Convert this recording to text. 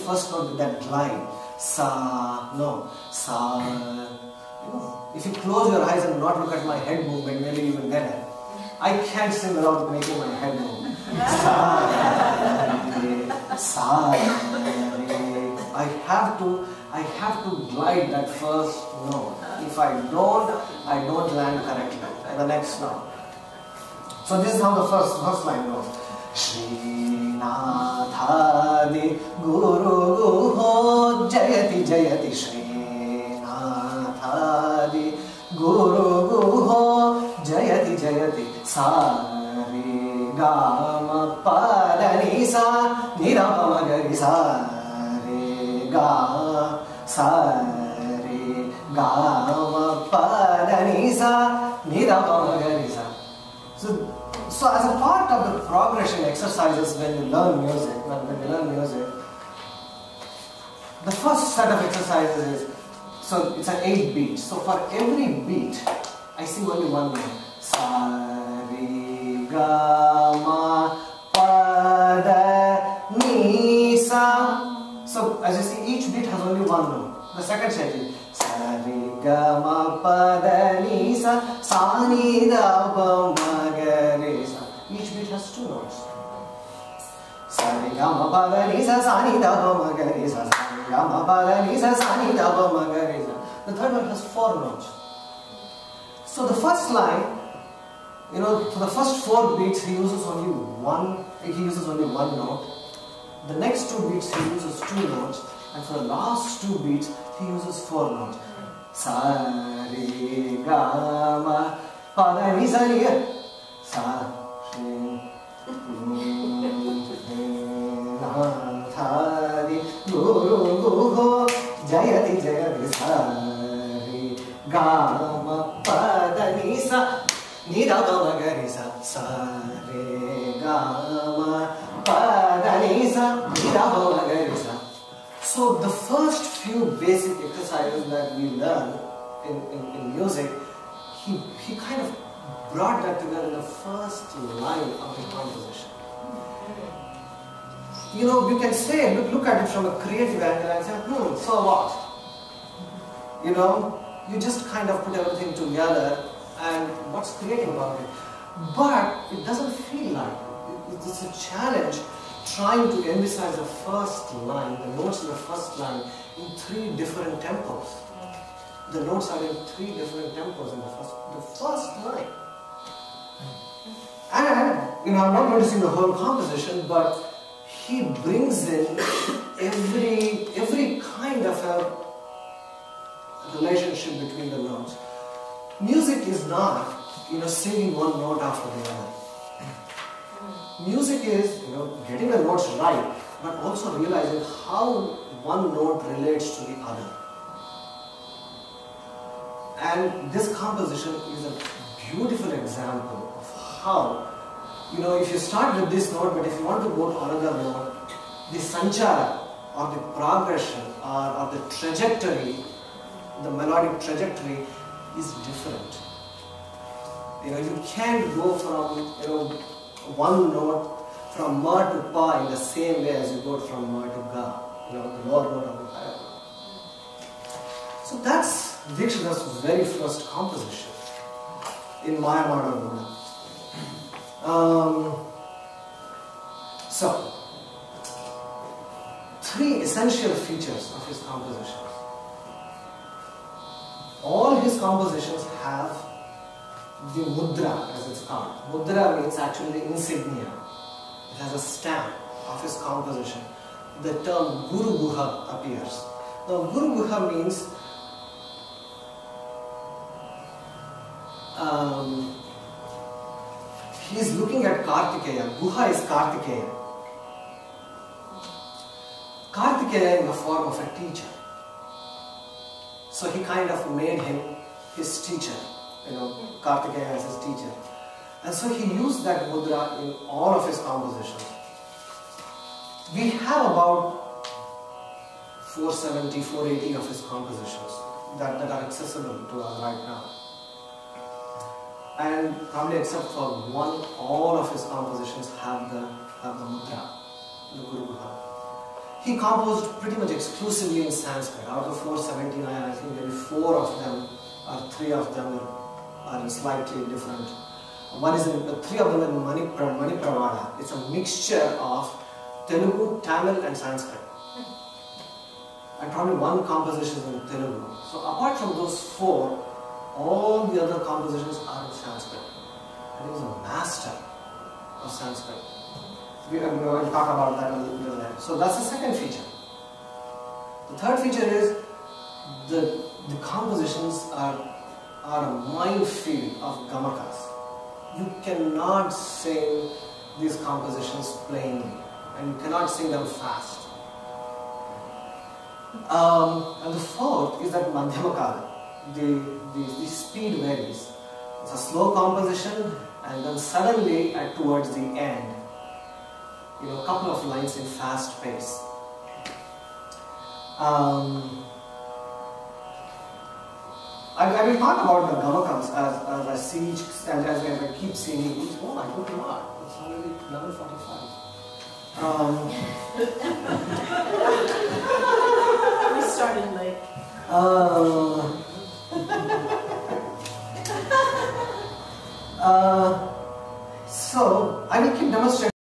first note with that glide. Sa, no, sa. You know, if you close your eyes and not look at my head movement, maybe you will get it. I can't sing without making my head move. Sa, re. I have to glide that first note. If I don't land correctly. The next note. So this is how the first line goes. Srinathadi Guru Guho Jayati Jayati Srinathadi Guru Guho Jayati Jayati Sari Gama Padani Sa Nirapama Gari Sari Ga Sari Gama Padani Sa Nirapama Gari Sa. So as a part of the progression exercises when you learn music, the first set of exercises is, so it's an 8 beat. So for every beat, I sing only one note. Sa, re, ga, ma, pa, da, ni, sa. So as you see, each beat has only one note. The second set is sa, re, ga, ma, pa, da, ni, sa, sa, ni, da, pa, ma, ga, re, sa. Each beat has 2 notes. Sa, re, ga, ma, pa, da, ni, sa, sa, ni, da, pa, ma, ga, re, sa, sa, re, ga, ma, pa, da, ni, sa, sa, ni, da, pa, ma, ga, re, sa. The third one has 4 notes. So the first line, you know, for the first 4 beats he uses only one note. The next 2 beats he uses 2 notes, and for the last 2 beats he uses 4 notes. Sa, re, ga, ma, pa, da, ni, sa, ni, sa, re, na, tha, di, guru, guho, jayati, jayati, sa, re, ga, ma, pa, da, ni, sa, ni, da, pa, ma, ga, re, sa, sa, re, ga, ma, pa, da, ni, sa, ni, da, pa, ma, ga, re, sa. So the first few basic exercises that we learn in music, he kind of brought that together in the first line of the composition. You know, you can say, look at it from a creative angle and say, so what? You know, you just kind of put everything together and what's creative about it? But it doesn't feel like it. It's a challenge trying to emphasize the first line, the notes in the first line in 3 different tempos. The notes are in 3 different tempos in the first line. And, you know, I'm not going to sing the whole composition, but he brings in every kind of a relationship between the notes. Music is not, you know, singing one note after the other. Music is, you know, getting the notes right, but also realizing how one note relates to the other. And this composition is a beautiful example of how, you know, if you start with this note, but if you want to go to another note, the sanchara or the progression or the trajectory, the melodic trajectory is different. You know, you can't go from, you know, one note from ma to pa in the same way as you go from ma to ga, you know, the lower note of the higher note. So that's Dikshitar's very first composition in Maya Madhavuna. So, 3 essential features of his compositions. All his compositions have the mudra, as it's called. Mudra means actually the insignia. It has a stamp of his composition. The term Guru Guha appears. Now, Guru Guha means he is looking at Kartikeya. Guha is Kartikeya. Kartikeya in the form of a teacher. So he kind of made him his teacher. You know, Kartikeya as his teacher. And so he used that mudra in all of his compositions. We have about 470, 480 of his compositions that are accessible to us right now. And probably except for one, all of his compositions have the mudra, the Guru Guha. he composed pretty much exclusively in Sanskrit. Out of 479, I think maybe 4 of them, or 3 of them are slightly different. One is in, 3 of them in Manipravada. It's a mixture of Telugu, Tamil and Sanskrit. And probably 1 composition is in Telugu. So apart from those 4, all the other compositions are in Sanskrit. And he was a master of Sanskrit. We will talk about that a little later. So that's the second feature. The third feature is the compositions are a minefield of gamakas. You cannot sing these compositions plainly, and you cannot sing them fast. And the fourth is that Madhyamakala. The speed varies. It's a slow composition, and then suddenly towards the end, a couple of lines in fast pace. I will talk about the gamakams as I see each, and as I keep seeing each. Oh my good Lord, it's already 11:45. We started late. So I will keep demonstrating.